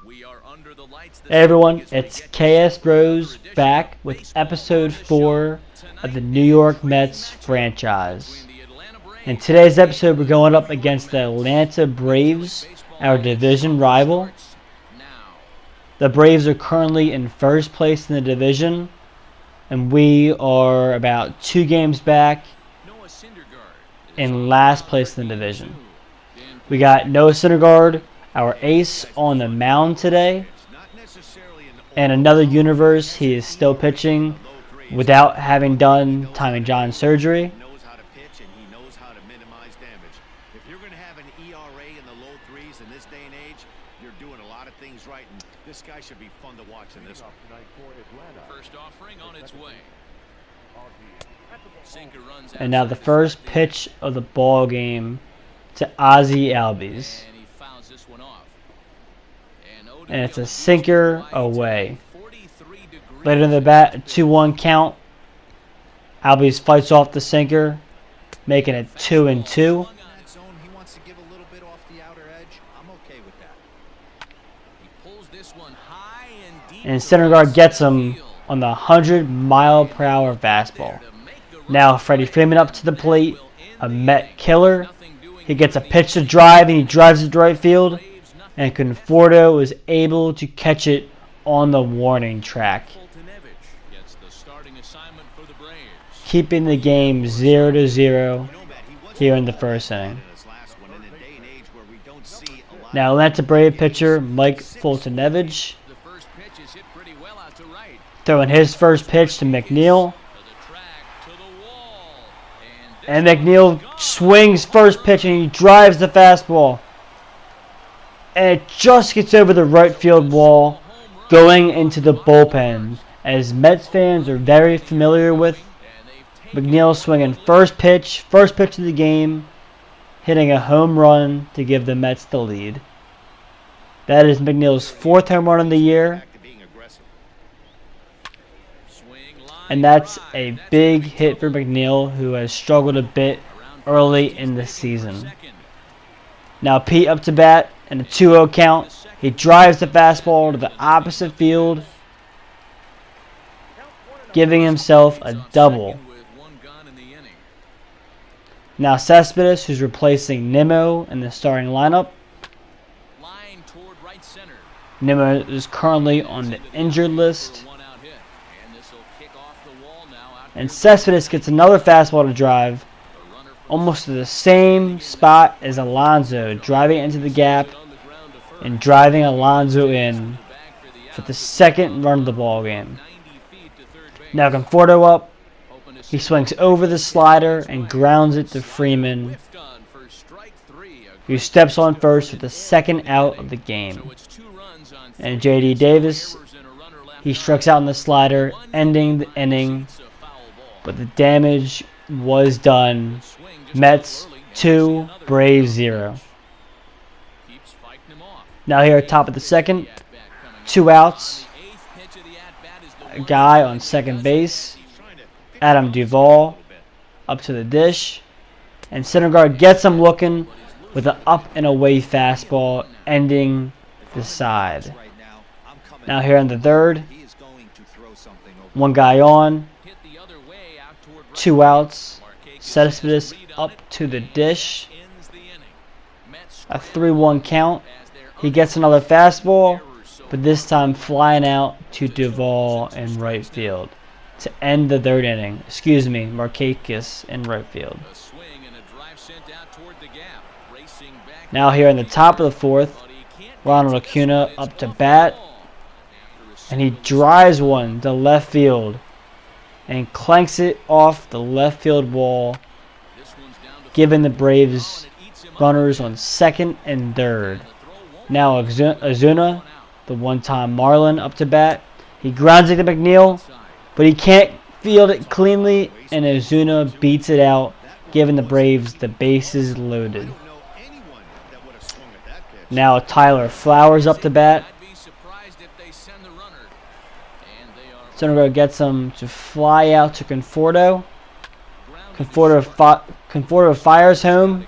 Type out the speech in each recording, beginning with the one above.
Hey everyone, it's KS Bros back with episode 4 of the New York Mets franchise. In today's episode, we're going up against the Atlanta Braves, our division rival. The Braves are currently in first place in the division, and we are about 2 games back in last place in the division. We got Noah Syndergaard, our ace, on the mound today. In another universe, he is still pitching without having done Tommy John surgery. If you're going to have an ERA in the low threes in this day and age, you're doing a lot of things right, and this guy should be fun to watch in this one. First offering on its way. And now the first pitch of the ball game to Ozzie Albies. And it's a sinker away. Later in the bat, a 2-1 count. Albies fights off the sinker, making it 2-2. And Syndergaard gets him on the 100-mile-per-hour fastball. Now Freddie Freeman up to the plate, a Met killer. He gets a pitch to drive, and he drives it to right field. And Conforto is able to catch it on the warning track, keeping the game 0-0 here in the first inning. Now Atlanta Brave pitcher Mike Foltynewicz throwing his first pitch to McNeil. And McNeil swings first pitch and he drives the fastball. And it just gets over the right field wall, going into the bullpen. As Mets fans are very familiar with, McNeil swinging first pitch of the game, hitting a home run to give the Mets the lead. That is McNeil's 4th home run of the year. And that's a big hit for McNeil, who has struggled a bit early in the season. Now Pete up to bat and a 2-0 count. He drives the fastball to the opposite field, giving himself a double. Now Cespedes, who's replacing Nimmo in the starting lineup. Nimmo is currently on the injured list. And Cespedes gets another fastball to drive, almost to the same spot as Alonso, driving into the gap and driving Alonso in for the second run of the ball game. Now Conforto up. He swings over the slider and grounds it to Freeman, who steps on first for the second out of the game. And J.D. Davis, he strikes out on the slider, ending the inning, but the damage was done. Mets 2, Braves 0. Now here at top of the second, 2 outs. A guy on second base, Adam Duvall, up to the dish. And Syndergaard gets him looking with an up and away fastball, ending the side. Now here in the third, 1 guy on, 2 outs. Cespedes up to the dish. A 3-1 count. He gets another fastball, but this time flying out to Duvall in right field to end the third inning. Excuse me, Markakis in right field. Now here in the top of the fourth, Ronald Acuna up to bat. And he drives one to left field and clanks it off the left field wall, giving the Braves runners on second and third. Now Ozuna, the one-time Marlin, up to bat. He grounds it to McNeil, but he can't field it cleanly, and Ozuna beats it out, giving the Braves the bases loaded. Now Tyler Flowers up to bat. Syndergaard gets him to fly out to Conforto. Conforto fires home,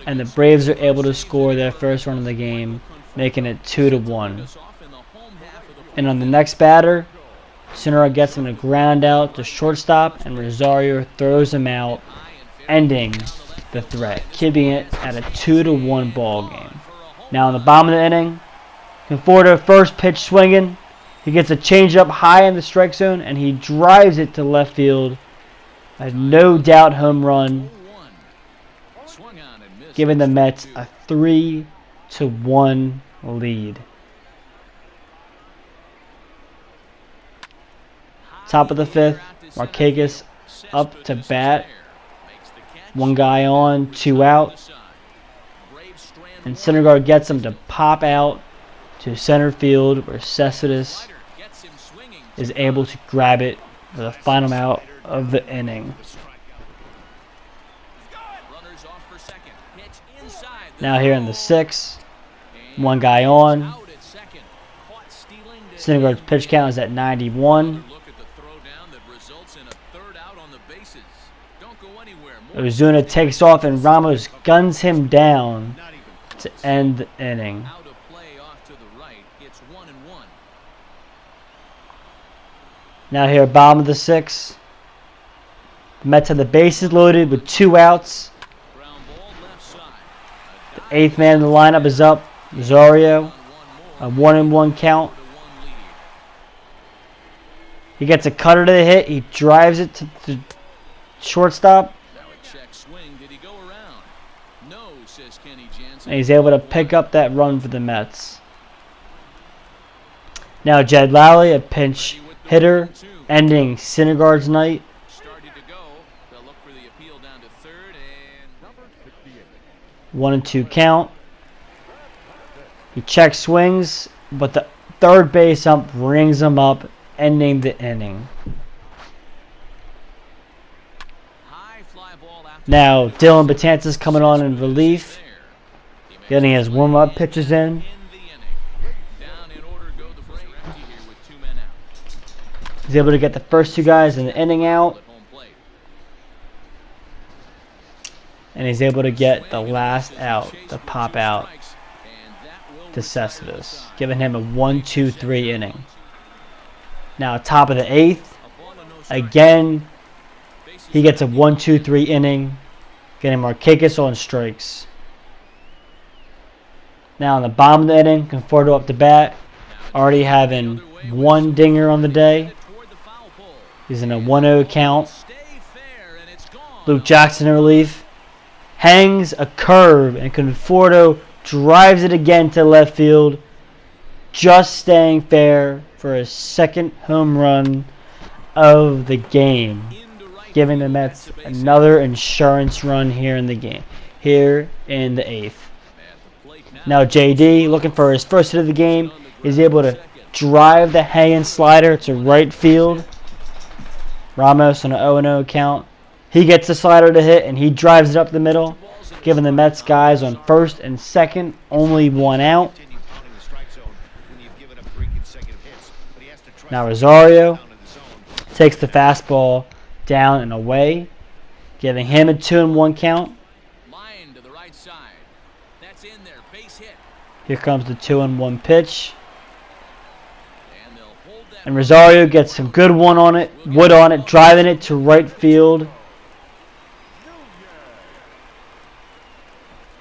and the Braves are able to score their first run of the game making it 2-1. And on the next batter, Syndergaard gets him to ground out to shortstop, and Rosario throws him out, ending the threat, keeping it at a 2-1 ball game. Now in the bottom of the inning, Conforto first pitch swinging. He gets a changeup high in the strike zone, and he drives it to left field. A no doubt home run, giving the Mets a 3-1 lead. Top of the fifth, Markakis up to bat. One guy on, 2 out. And Syndergaard gets him to pop out to center field, where Cespedes is able to grab it for the final out of the inning. Now here in the sixth, one guy on. Syndergaard's pitch count is at 91. Ozuna takes off and Ramos guns him down to end the inning. Now here, bottom of the sixth. The Mets have the bases loaded with 2 outs. The 8th man in the lineup is up, Rosario. A 1-1 count. He gets a cutter to the hit. He drives it to the shortstop. And he's able to pick up that run for the Mets. Now Jed Lally, a pinch hitter, ending Syndergaard's night. 1-2 count. He check swings, but the third base ump rings him up, ending the inning. Now Dylan Betances coming on in relief, getting his warm-up pitches in. He's able to get the first 2 guys in the inning out. And he's able to get the last out, the pop out to Cespedes, giving him a 1-2-3 inning. Now top of the 8th, again, he gets a 1-2-3 inning, getting Markakis on strikes. Now in the bottom of the inning, Conforto up to bat, already having 1 dinger on the day. He's in a 1-0 count. Luke Jackson in relief. Hangs a curve, and Conforto drives it again to left field. Just staying fair for his 2nd home run of the game. Giving the Mets another insurance run here in the game. Here in the 8th. Now JD, looking for his first hit of the game, is able to drive the hanging slider to right field. Ramos on an 0-0 count. He gets the slider to hit, and he drives it up the middle, giving the Mets guys on first and second only 1 out. Now Rosario takes the fastball down and away, giving him a 2-1 count. Here comes the 2-1 pitch. And Rosario gets some good wood on it, driving it to right field.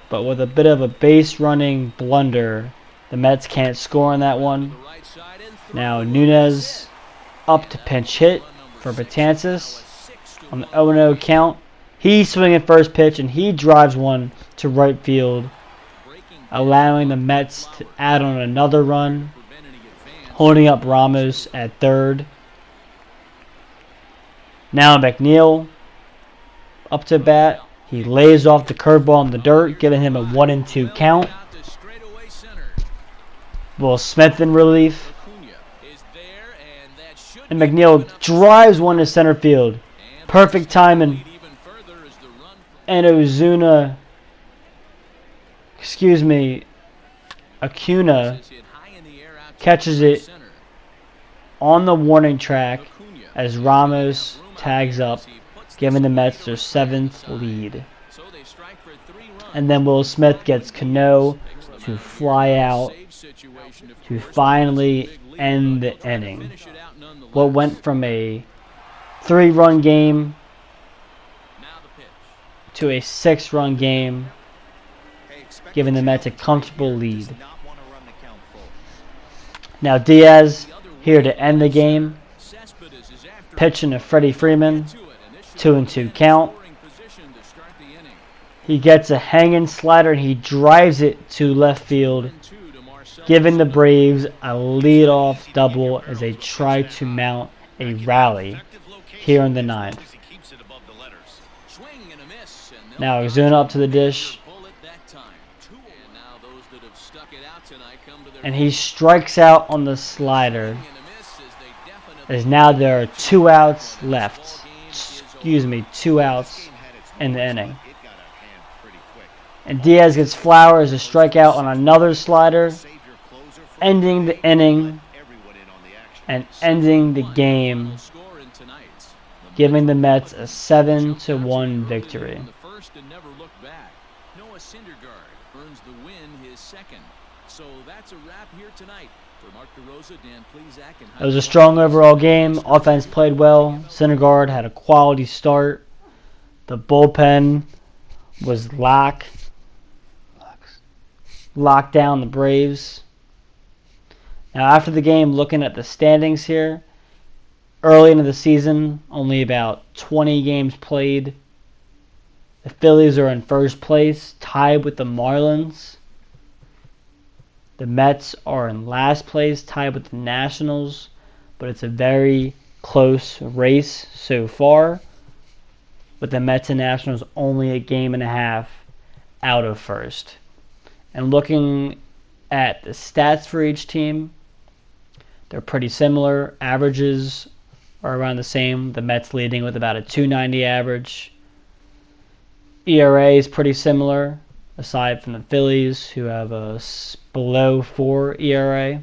But with a bit of a base running blunder, the Mets can't score on that one. Now Nunez up to pinch hit for Betances on the 0-0 count. He's swinging first pitch, and he drives one to right field, allowing the Mets to add on another run, holding up Ramos at third. Now McNeil up to bat. He lays off the curveball in the dirt, giving him a 1-2 count. Will Smith in relief. And McNeil drives one to center field. Perfect timing. And Acuna catches it on the warning track as Ramos tags up, giving the Mets their 7th lead. So they strike for 3 runs. And then Will Smith gets Cano to fly out to finally end the inning. What went from a 3-run game to a 6-run game, giving the Mets a comfortable lead. Now Diaz here to end the game, pitching to Freddie Freeman, 2-2 count. He gets a hanging slider and he drives it to left field, giving the Braves a leadoff double as they try to mount a rally here in the 9th. Now Ozuna up to the dish, and he strikes out on the slider, as now there are 2 outs left. 2 outs in the inning. And Diaz gets Flowers a strikeout on another slider, ending the inning and ending the game, giving the Mets a 7-1 victory. It was a strong overall game. Offense played well. Syndergaard had a quality start. The bullpen was locked down the Braves. Now after the game, looking at the standings here, early into the season, only about 20 games played. The Phillies are in first place, tied with the Marlins. The Mets are in last place, tied with the Nationals, but it's a very close race so far, with the Mets and Nationals only a game and a half out of first. And looking at the stats for each team, they're pretty similar. Averages are around the same. The Mets leading with about a 2.90 average. ERA is pretty similar, aside from the Phillies, who have a below 4 ERA.